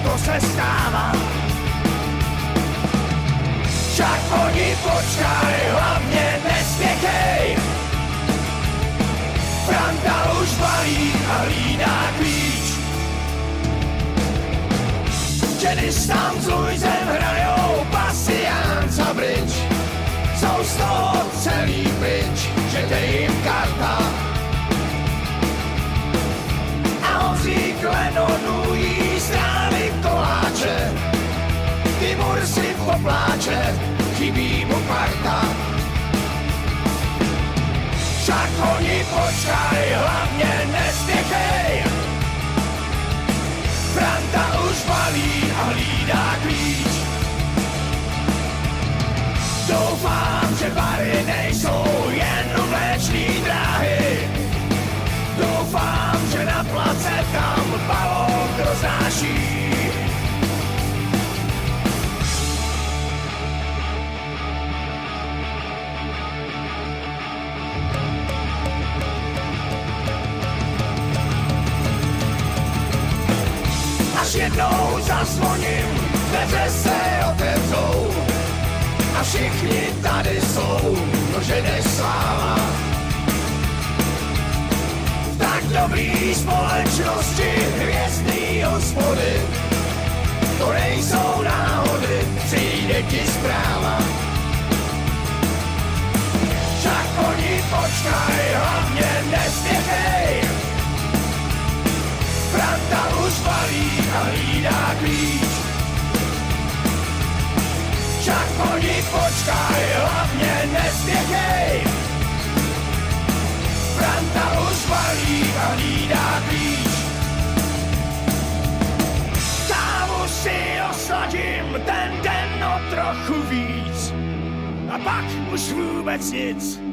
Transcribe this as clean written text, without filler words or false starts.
to se stává. Však oni počkaj, hlavně nespěchej. Franta už balí a hlídá klíč. Když tam s Luisem hrajou pasiánc a bridge, jsou z toho celý pryč, že dej jim karta. A Honzík Lennonu jí strávy koláče, Timur si popláče, chybí mu parta. Však oni počkaj, hlavně nespěchej. Franta už balí a hlídá klíč. Doufám, že bary nejsou jen vlečný dráhy. Doufám, že na place tam balón roznáší. Až jednou zazvoním, dveře se otevřou a všichni tady jsou, že jdeš sláva. V tak dobrý společnosti hvězdný hospody, to nejsou náhody, přijde ti zpráva. Však oni počkaj, hlavně nespěchej. Franta už balí a hlídá klíč. Však oni počkaj, hlavně nespěchej. Franta už balí a hlídá klíč. Kávu si osladím ten den o trochu víc. A pak už vůbec nic.